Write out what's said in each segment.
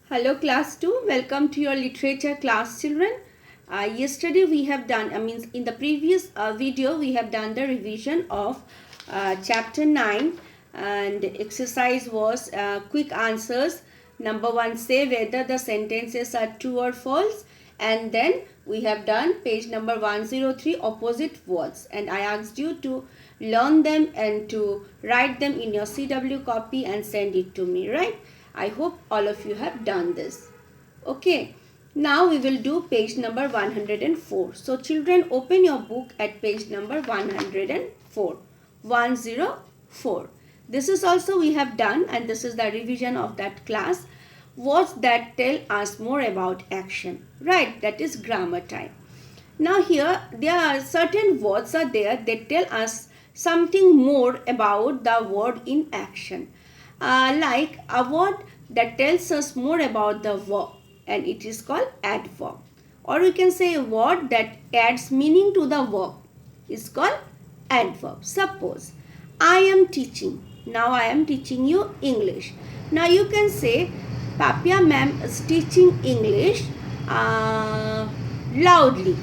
Hello class 2, welcome to your literature class children. Yesterday we have done, in the previous video we have done the revision of chapter 9 and exercise was quick answers. Number 1, say whether the sentences are true or false, and then we have done page number 103 opposite words, and I asked you to learn them and to write them in your CW copy and send it to me, right? I hope all of you have done this. Okay. Now we will do page number 104. So children, open your book at page number 104. 104. This is also we have done, and this is the revision of that class. Words that tell us more about action. Right, that is grammar time. Now here there are certain words are there that tell us something more about the word in action. Like a word that tells us more about the verb, and it is called adverb. Or we can say a word that adds meaning to the verb is called adverb. Suppose I am teaching. Now I am teaching you English. Now you can say Papia ma'am is teaching English loudly.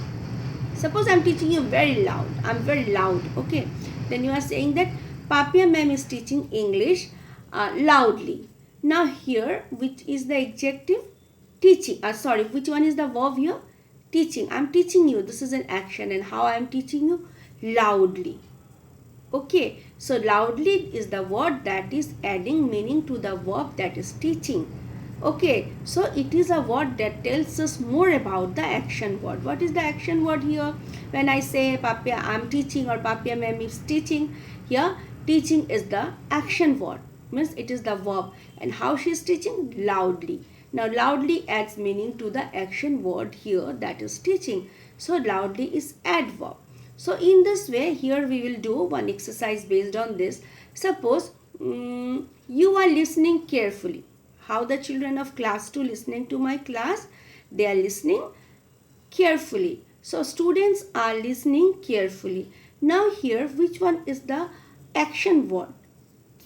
Suppose I am teaching you very loud. I am very loud. Okay. Then you are saying that Papia ma'am is teaching English loudly. Now here, which is the adjective? Teaching. Which one is the verb here? Teaching. I am teaching you. This is an action, and how I am teaching you? Loudly. Okay. So loudly is the word that is adding meaning to the verb that is teaching. Okay, so it is a word that tells us more about the action word. What is the action word here? When I say Papia I am teaching or Papia ma'am is teaching, here teaching is the action word. Means it is the verb. And how she is teaching? Loudly. Now loudly adds meaning to the action word here, that is teaching. So loudly is adverb. So in this way, here we will do one exercise based on this. Suppose you are listening carefully. How the children of class 2 listening to my class? They are listening carefully. So students are listening carefully. Now here, which one is the action word?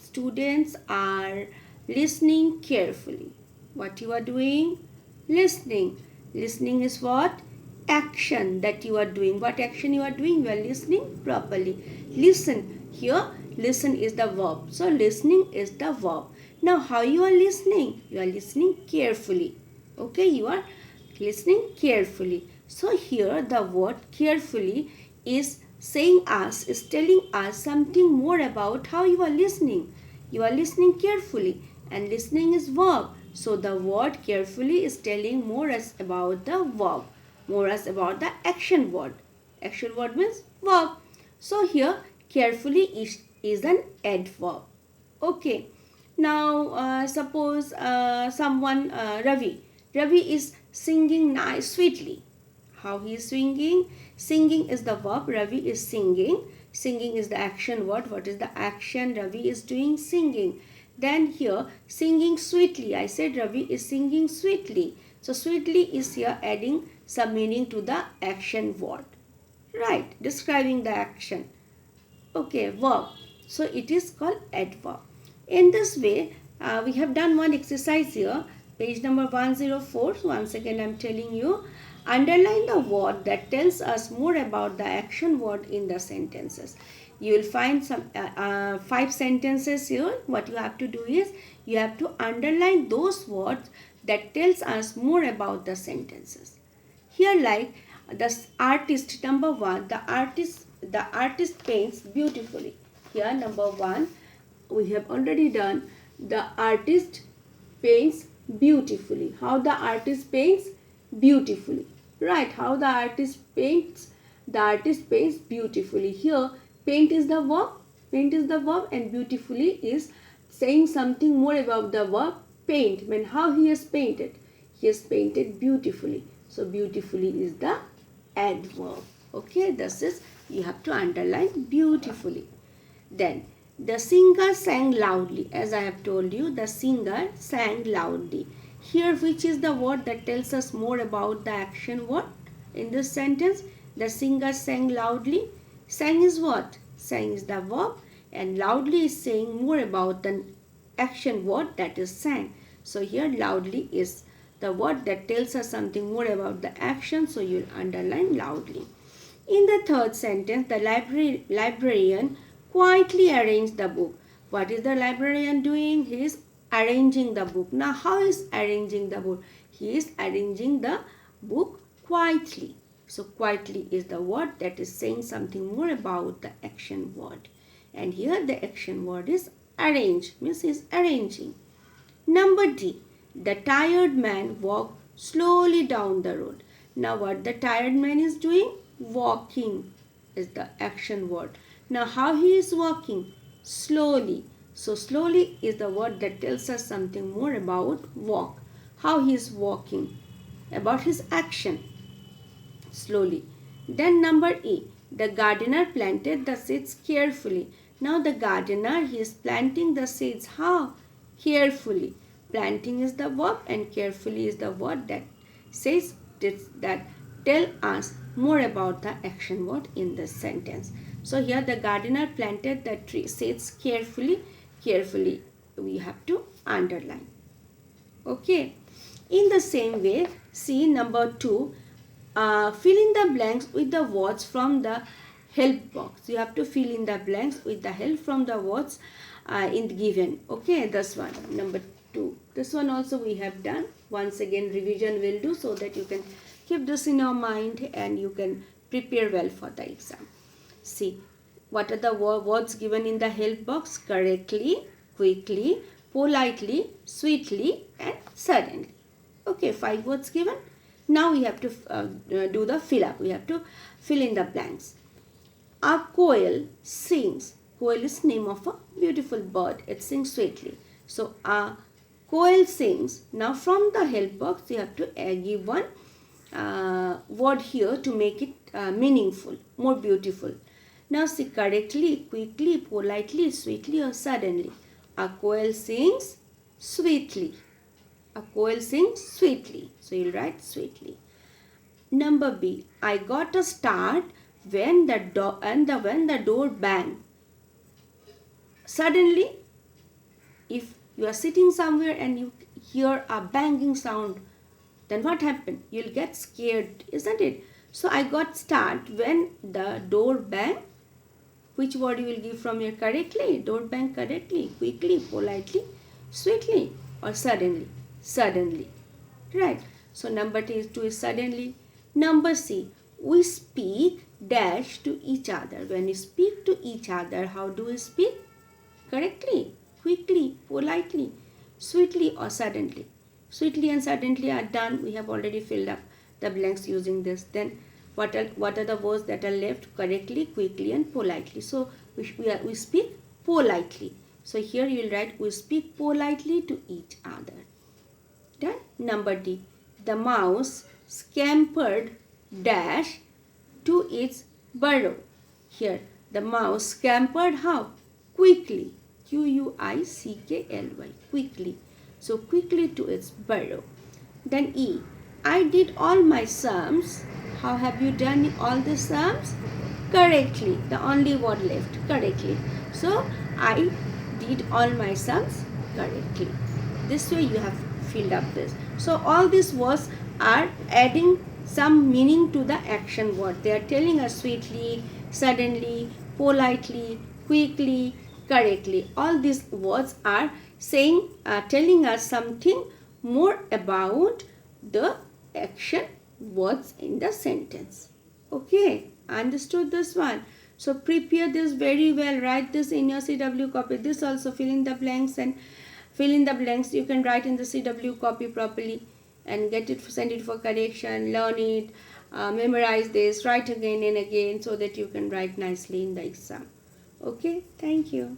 Students are listening carefully. What you are doing? Listening. Listening is what? Action that you are doing. What action you are doing? You are listening properly. Listen. Here, listen is the verb. So listening is the verb. Now how you are listening? You are listening carefully. Okay, you are listening carefully. So here the word carefully is saying us, is telling us something more about how you are listening. You are listening carefully, and listening is verb. So the word carefully is telling more us about the verb, more us about the action word. Action word means verb. So here carefully is an adverb. Okay. Now suppose someone Ravi is singing nice sweetly. How he is singing? Singing is the verb. Ravi is singing. Singing is the action word. What is the action? Ravi is doing singing. Then here singing sweetly. I said Ravi is singing sweetly. So sweetly is here adding some meaning to the action word. Right. Describing the action. Okay. Verb. So it is called adverb. In this way, we have done one exercise here, page number 104. So once again, I am telling you, underline the word that tells us more about the action word in the sentences. You will find some 5 sentences here. What you have to do is, you have to underline those words that tells us more about the sentences. Here, like the artist, number 1, the artist paints beautifully. Here, number 1. We have already done the artist paints beautifully. How the artist paints beautifully. Right, how the artist paints. The artist paints beautifully. Here, paint is the verb. Paint is the verb, and beautifully is saying something more about the verb paint. When how he has painted. He has painted beautifully. So, beautifully is the adverb. Okay, this is, you have to underline beautifully. Then, the singer sang loudly. As I have told you, the singer sang loudly. Here, which is the word that tells us more about the action word in this sentence? The singer sang loudly. Sang is what? Sang is the verb, and loudly is saying more about the action word, that is sang. So here loudly is the word that tells us something more about the action, so you'll underline loudly. In the third sentence, the librarian quietly arranged the book. What is the librarian doing? He is arranging the book. Now, how is arranging the book? He is arranging the book quietly. So, quietly is the word that is saying something more about the action word. And here the action word is arrange, means he is arranging. Number D, the tired man walked slowly down the road. Now what the tired man is doing? Walking is the action word. Now how he is walking? Slowly. So slowly is the word that tells us something more about walk. How he is walking. About his action. Slowly. Then number E, the gardener planted the seeds carefully. Now the gardener, he is planting the seeds. How? Carefully. Planting is the verb and carefully is the word that says that tell us more about the action word in this sentence. So here the gardener planted the tree seeds carefully. Carefully we have to underline. Okay. In the same way, see number 2, fill in the blanks with the words from the help box. You have to fill in the blanks with the help from the words in the given. Okay, this one, number 2. This one also we have done. Once again, revision will do so that you can keep this in your mind and you can prepare well for the exam. See, what are the words given in the help box? Correctly, quickly, politely, sweetly, and suddenly. Okay, 5 words given. Now we have to do the fill up. We have to fill in the blanks. A quail sings. Quail is name of a beautiful bird. It sings sweetly. So a quail sings. Now from the help box, you have to give one word here to make it meaningful, more beautiful. Now see, correctly, quickly, politely, sweetly, or suddenly. A quail sings sweetly. A quail sings sweetly. So you'll write sweetly. Number B. I got a start when the door banged. Suddenly, if you are sitting somewhere and you hear a banging sound, then what happened? You'll get scared, isn't it? So I got start when the door banged. Which word you will give from here? Correctly, door bang correctly, quickly, politely, sweetly, or suddenly? Suddenly. Right. So number 2 is suddenly. Number C, we speak dash to each other. When we speak to each other, how do we speak? Correctly, quickly, politely, sweetly, or suddenly. Sweetly and suddenly are done. We have already filled up the blanks using this. Then what are the words that are left? Correctly, quickly, and politely. So we speak politely. So here you will write we speak politely to each other. Done. Number D, the mouse scampered dash to its burrow. Here the mouse scampered how? Quickly. Quickly. Quickly. So quickly to its burrow. Then E, I did all my sums. How have you done all the sums? Correctly. The only word left. Correctly. So I did all my sums correctly. This way you have filled up this. So all these words are adding some meaning to the action word. They are telling us sweetly, suddenly, politely, quickly, correctly. All these words are telling us something more about the action words in the sentence. Okay, understood this one? So prepare this very well. Write this in your CW copy. This also fill in the blanks and fill in the blanks. You can write in the CW copy properly and get it, send it for correction, learn it, memorize this, write again and again so that you can write nicely in the exam. Okay, thank you.